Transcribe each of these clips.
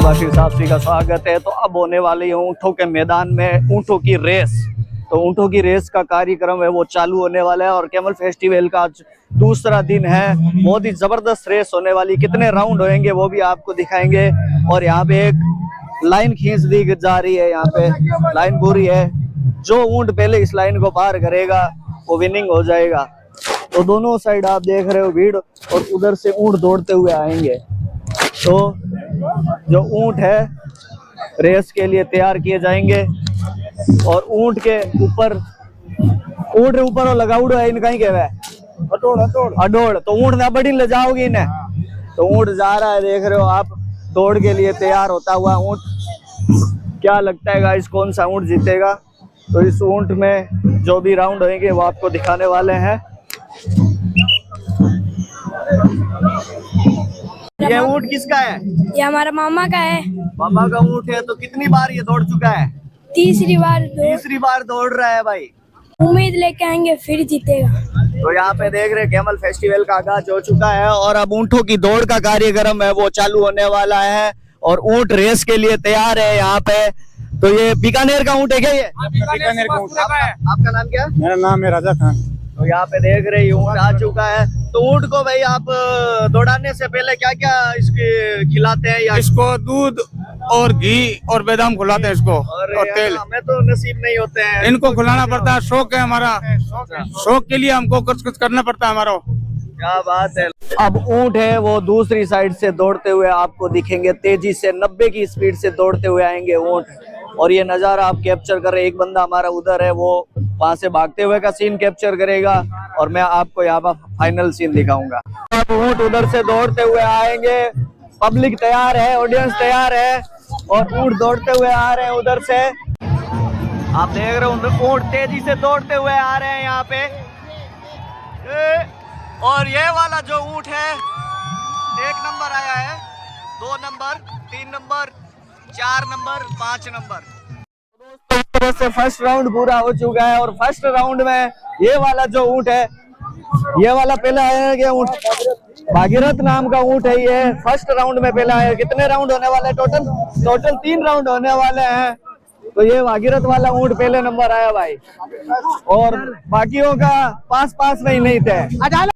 बाशिर साहब का स्वागत है। तो अब होने वाली है ऊँटों के मैदान में ऊँटों की रेस। तो ऊँटों की रेस का कार्यक्रम है वो चालू होने वाला है और कैमल फेस्टिवल का आज दूसरा दिन है। बहुत ही जबरदस्त रेस होने वाली, कितने राउंड होंगे वो भी आपको दिखाएंगे। और यहाँ पे एक लाइन खींच दी जा रही है, यहाँ पे लाइन पूरी है। जो ऊँट पहले इस लाइन को पार करेगा वो विनिंग हो जाएगा। तो दोनों साइड आप देख रहे हो भीड़, और उधर से ऊँट दौड़ते हुए आएंगे। तो जो ऊँट है रेस के लिए तैयार किए जाएंगे और ऊँट के ऊपर वो लगाउड़ो है इनका ही कहवा है अडोड़। तो ऊँट ना बड़ी ले जाओगी इन्हें। तो ऊँट जा रहा है, देख रहे हो आप, दौड़ के लिए तैयार होता हुआ ऊँट। क्या लगता है गाइस कौन सा ऊँट जीतेगा? तो इस ऊँट में जो भी राउंड होंगे वो आपको दिखाने वाले हैं। ये ऊँट किसका है? ये हमारा मामा का है। मामा का ऊँट है। तो कितनी बार ये दौड़ चुका है? तीसरी बार दौड़ रहा है भाई। उम्मीद लेके आएंगे फिर जीतेगा। तो यहाँ पे देख रहे कैमल फेस्टिवल का आगाज हो चुका है और अब ऊँटों की दौड़ का कार्यक्रम है वो चालू होने वाला है और ऊँट रेस के लिए तैयार है यहाँ पे। तो ये बीकानेर का ऊँट है क्या? ये बीकानेर का ऊँट। आपका नाम क्या? मेरा नाम है राजा खान। तो यहाँ पे देख रहे ऊँट आ चुका है। तो ऊँट को भाई आप दौड़ाने से पहले क्या क्या इसके खिलाते हैं? या इसको दूध और घी और बादाम खिलाते हैं इसको, और तेल। हमें तो नसीब नहीं होते हैं, इनको खिलाना पड़ता है, शौक है हमारा। शौक के लिए हमको कुछ करना पड़ता है हमारा। क्या बात है। अब ऊँट है वो दूसरी साइड से दौड़ते हुए आपको दिखेंगे, तेजी से 90 की स्पीड से दौड़ते हुए आएंगे ऊँट। और ये नज़ारा आप कैप्चर कर रहे हैं। एक बंदा हमारा उधर है, वो वहां से भागते हुए का सीन कैप्चर करेगा और मैं आपको यहाँ पर फाइनल सीन दिखाऊंगा। अब ऊँट उधर से दौड़ते हुए आएंगे, पब्लिक तैयार है, ऑडियंस तैयार है और ऊँट दौड़ते हुए आ रहे हैं उधर से। आप देख रहे हो ऊँट तेजी से दौड़ते हुए आ रहे हैं यहाँ पे। और ये वाला जो ऊँट है 1 नंबर आया है, 2 नंबर, 3 नंबर, 4 नंबर, 5 नंबर। दोस्तों से फर्स्ट राउंड पूरा हो चुका है और फर्स्ट राउंड में ये वाला जो ऊँट है, ये वाला पहले आया गया ऊँट, भागीरथ नाम का ऊँट है। ये फर्स्ट राउंड में पहले आया। कितने राउंड होने वाले? टोटल 3 राउंड होने वाले हैं। तो ये भागीरथ वाला ऊँट पहले नंबर आया भाई, और बाकियों का पास में ही नहीं थे।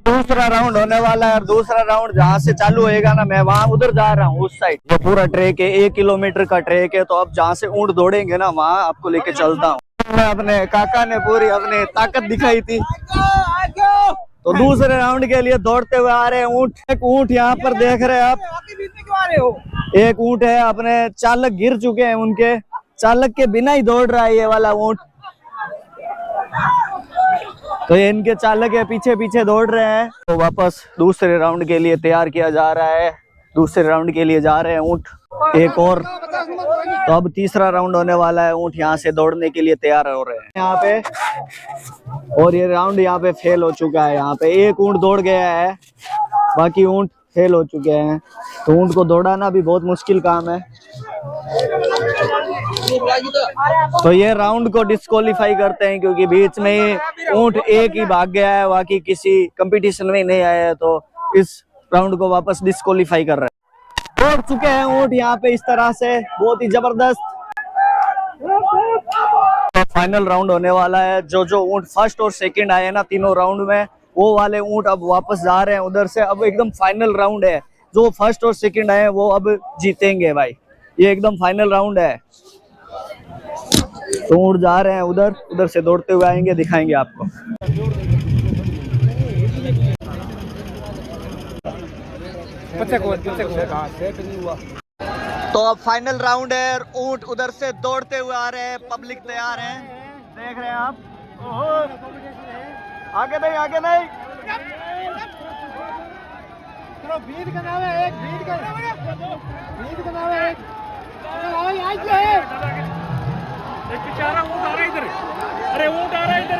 दूसरा राउंड होने वाला है और दूसरा राउंड जहाँ से चालू होएगा ना, मैं वहां उधर जा रहा हूँ उस साइड। ये पूरा ट्रैक है, 1 किलोमीटर का ट्रैक है। तो अब जहाँ से ऊँट दौड़ेंगे ना वहां आपको लेके चलता हूँ। मैं अपने काका ने पूरी अपनी ताकत दिखाई थी। तो दूसरे राउंड के लिए दौड़ते हुए आ रहे हैं ऊँट। एक ऊँट यहाँ पर देख रहे हैं आप, एक ऊँट है, अपने चालक गिर चुके हैं, उनके चालक के बिना ही दौड़ रहा है ये वाला ऊँट। तो ये इनके चालक है, पीछे पीछे दौड़ रहे हैं। तो वापस दूसरे राउंड के लिए तैयार किया जा रहा है। दूसरे राउंड के लिए जा रहे हैं ऊँट एक और। तो अब तीसरा राउंड होने वाला है, ऊँट यहाँ से दौड़ने के लिए तैयार हो रहे हैं यहाँ पे। और ये राउंड यहाँ पे फेल हो चुका है। यहाँ पे एक ऊँट दौड़ गया है, बाकी ऊँट फेल हो चुके हैं। तो ऊँट को दौड़ाना भी बहुत मुश्किल काम है। तो ये राउंड को डिस्क्वालीफाई करते हैं क्योंकि बीच में ही ऊँट एक ही भाग गया है, बाकी किसी कंपटीशन में नहीं आया है। तो इस राउंड को वापस डिस्क्वालीफाई कर रहे हैं। दौड़ चुके हैं ऊँट यहाँ पे इस तरह से, बहुत ही जबरदस्त। तो फाइनल राउंड होने वाला है। जो ऊँट फर्स्ट और सेकंड आए ना तीनों राउंड में, वो वाले ऊँट अब वापस जा रहे हैं उधर से। अब एकदम फाइनल राउंड है, जो फर्स्ट और सेकंड आए हैं वो अब जीतेंगे भाई। ये एकदम फाइनल राउंड है। तो ऊँट जा रहे हैं उधर से दौड़ते हुए आएंगे, दिखाएंगे आपको। तो अब फाइनल राउंड है, ऊँट उधर से दौड़ते हुए आ रहे हैं, पब्लिक तैयार है, देख रहे हैं आप। आगे नहीं चलो भीड़ का नाम है, भीड़ का नाम है एक बेचारा ऊँट आ रहा है इधर। अरे ऊँट आ रहा है इधर।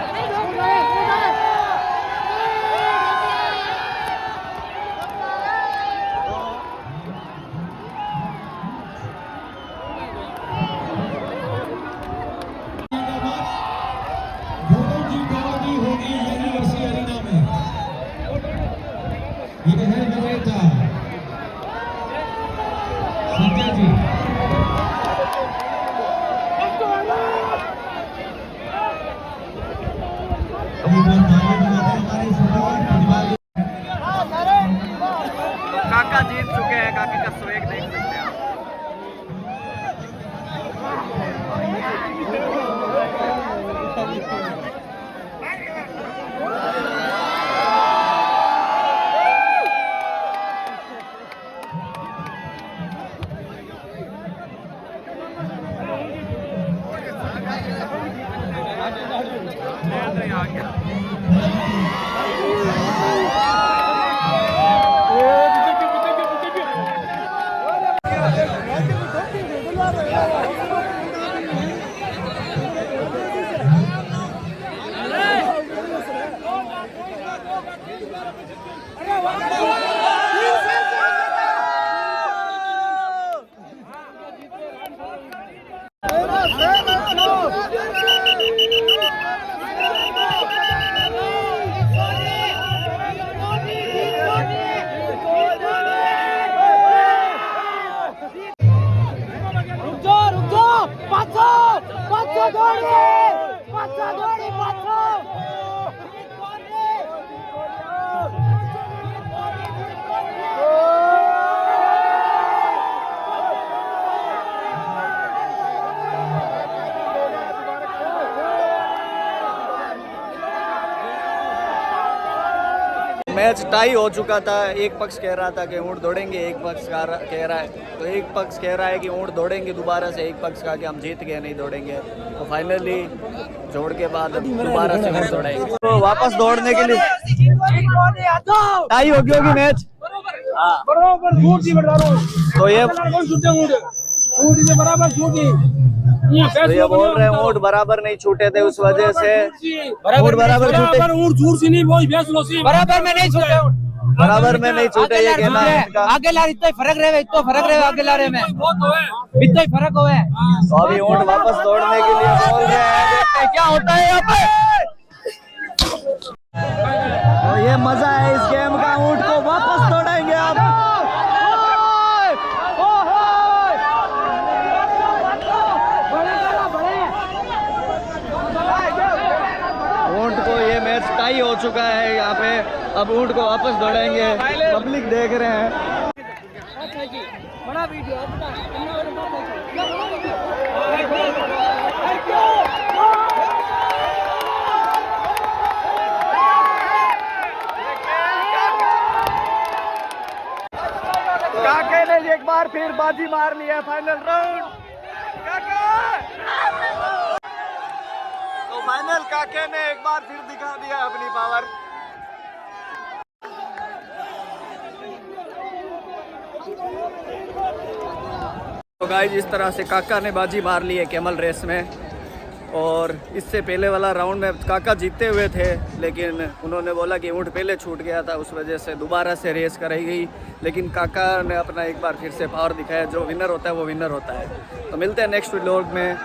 मैच टाई हो चुका था। एक पक्ष कह रहा था कि ऊँट दौड़ेंगे, एक पक्ष कह रहा है तो एक पक्ष कह रहा है कि ऊँट दौड़ेंगे दोबारा से, एक पक्ष कहा कि हम जीत गए नहीं दौड़ेंगे। तो फाइनली जोड़ के बाद दोबारा से ऊँट दौड़ेंगे। तो वापस दौड़ने के लिए टाई हो गई होगी मैच। तो ये बोल रहे हैं ऊँट बराबर नहीं छूटे थे, उस वजह से ऊँट बराबर छूटे, बराबर में नहीं छूटे, बराबर में नहीं छूटे। ये कहना है इनका। आगे ला इतना फर्क रहे, इतना फर्क रहे आगे ला रहे में इतना ही फर्क हुआ है। तो अभी ऊँट वापस दौड़ने के लिए बोल रहे हैं, देखते हैं क्या होता है यहाँ पे। तो ये मजा है इस गेम का, ऊँट को वापस दौड़ाएंगे आप। ऊँट को ये मैच टाई हो चुका है यहाँ पे, अब ऊँट को वापस दौड़ाएंगे। पब्लिक देख रहे हैं। बड़ा वीडियो काके ने एक बार फिर बाजी मार लिया फाइनल राउंड। तो फाइनल काके ने एक बार फिर दिखा दिया अपनी पावर। तो गाइस इस तरह से काका ने बाजी मार ली है कैमल रेस में। और इससे पहले वाला राउंड में काका जीते हुए थे, लेकिन उन्होंने बोला कि ऊँट पहले छूट गया था, उस वजह से दोबारा से रेस कराई गई। लेकिन काका ने अपना एक बार फिर से पावर दिखाया, जो विनर होता है वो विनर होता है। तो मिलते हैं नेक्स्ट व्लॉग में।